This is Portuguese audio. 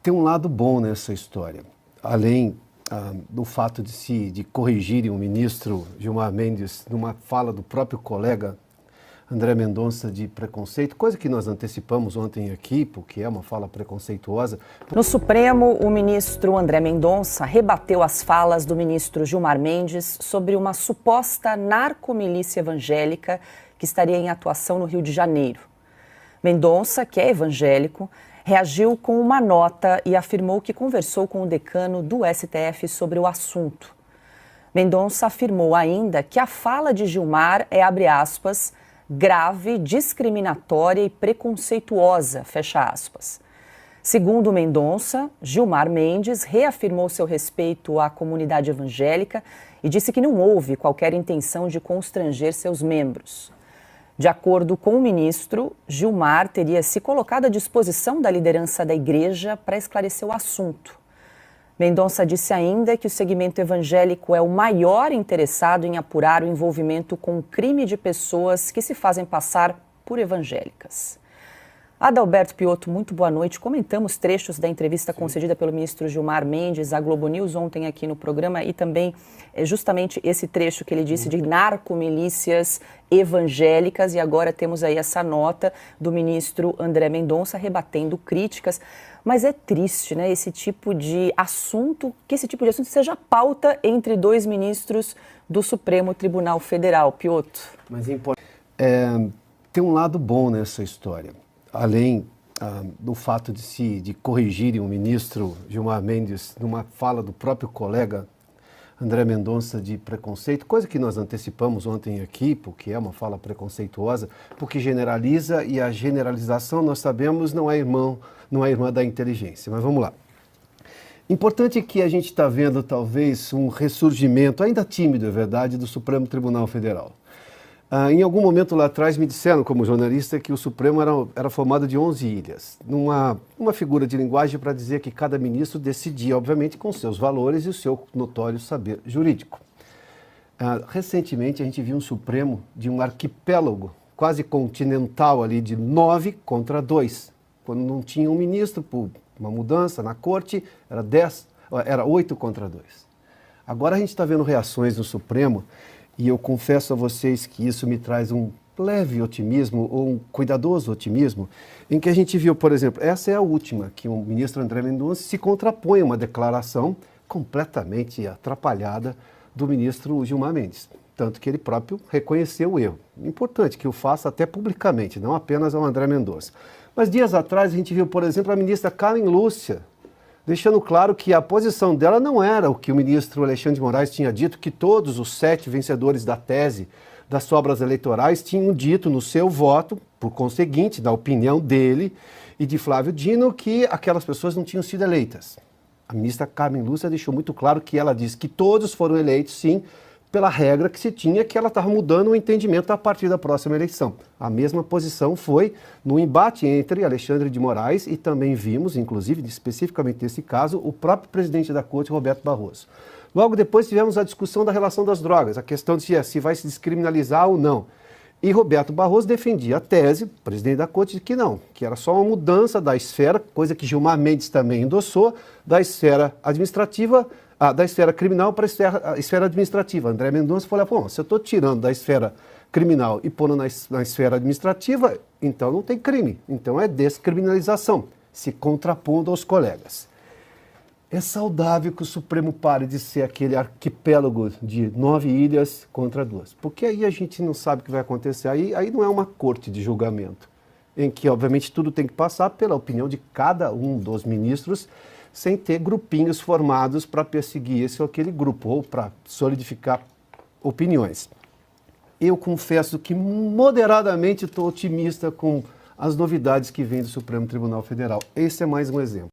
Tem um lado bom nessa história, além do fato de corrigirem o ministro Gilmar Mendes numa fala do próprio colega André Mendonça de preconceito, coisa que nós antecipamos ontem aqui, porque é uma fala preconceituosa. No Supremo, o ministro André Mendonça rebateu as falas do ministro Gilmar Mendes sobre uma suposta narcomilícia evangélica que estaria em atuação no Rio de Janeiro. Mendonça, que é evangélico, reagiu com uma nota e afirmou que conversou com o decano do STF sobre o assunto. Mendonça afirmou ainda que a fala de Gilmar é, abre aspas, grave, discriminatória e preconceituosa, fecha aspas. Segundo Mendonça, Gilmar Mendes reafirmou seu respeito à comunidade evangélica e disse que não houve qualquer intenção de constranger seus membros. De acordo com o ministro, Gilmar teria se colocado à disposição da liderança da igreja para esclarecer o assunto. Mendonça disse ainda que o segmento evangélico é o maior interessado em apurar o envolvimento com o crime de pessoas que se fazem passar por evangélicas. Adalberto Piotto, muito boa noite. Comentamos trechos da entrevista concedida pelo ministro Gilmar Mendes à Globo News ontem aqui no programa e também justamente esse trecho que ele disse de narcomilícias evangélicas e agora temos aí essa nota do ministro André Mendonça rebatendo críticas. Mas é triste, né, que esse tipo de assunto seja pauta entre dois ministros do Supremo Tribunal Federal. Piotto. Mas tem um lado bom nessa história, além do fato de corrigirem o ministro Gilmar Mendes numa fala do próprio colega André Mendonça de preconceito, coisa que nós antecipamos ontem aqui, porque é uma fala preconceituosa, porque generaliza e a generalização, nós sabemos, não é irmã da inteligência. Mas vamos lá. Importante que a gente está vendo talvez um ressurgimento, ainda tímido, é verdade, do Supremo Tribunal Federal. Em algum momento lá atrás me disseram, como jornalista, que o Supremo era formado de 11 ilhas. Uma figura de linguagem para dizer que cada ministro decidia, obviamente, com seus valores e o seu notório saber jurídico. Recentemente a gente viu um Supremo de um arquipélago quase continental ali de 9 contra 2. Quando não tinha um ministro, por uma mudança na corte, era 8 contra 2. Agora a gente está vendo reações no Supremo. E eu confesso a vocês que isso me traz um leve otimismo, ou um cuidadoso otimismo, em que a gente viu, por exemplo, essa é a última, que o ministro André Mendonça se contrapõe a uma declaração completamente atrapalhada do ministro Gilmar Mendes. Tanto que ele próprio reconheceu o erro. Importante que o faça até publicamente, não apenas ao André Mendonça. Mas dias atrás a gente viu, por exemplo, a ministra Carmen Lúcia, deixando claro que a posição dela não era o que o ministro Alexandre de Moraes tinha dito, que todos os 7 vencedores da tese das sobras eleitorais tinham dito no seu voto, por conseguinte, da opinião dele e de Flávio Dino, que aquelas pessoas não tinham sido eleitas. A ministra Carmen Lúcia deixou muito claro que ela disse que todos foram eleitos, sim, pela regra que se tinha, que ela estava mudando o entendimento a partir da próxima eleição. A mesma posição foi no embate entre Alexandre de Moraes e também vimos, inclusive, especificamente nesse caso, o próprio presidente da Corte, Roberto Barroso. Logo depois tivemos a discussão da relação das drogas, a questão de se vai se descriminalizar ou não. E Roberto Barroso defendia a tese, presidente da Corte, de que não, que era só uma mudança da esfera, coisa que Gilmar Mendes também endossou, da esfera administrativa, da esfera criminal para a esfera administrativa. André Mendonça falou, bom, se eu estou tirando da esfera criminal e pondo na esfera administrativa, então não tem crime, então é descriminalização, se contrapondo aos colegas. É saudável que o Supremo pare de ser aquele arquipélago de 9 ilhas contra 2, porque aí a gente não sabe o que vai acontecer, aí não é uma corte de julgamento, em que obviamente tudo tem que passar pela opinião de cada um dos ministros, sem ter grupinhos formados para perseguir esse ou aquele grupo, ou para solidificar opiniões. Eu confesso que moderadamente estou otimista com as novidades que vêm do Supremo Tribunal Federal. Esse é mais um exemplo.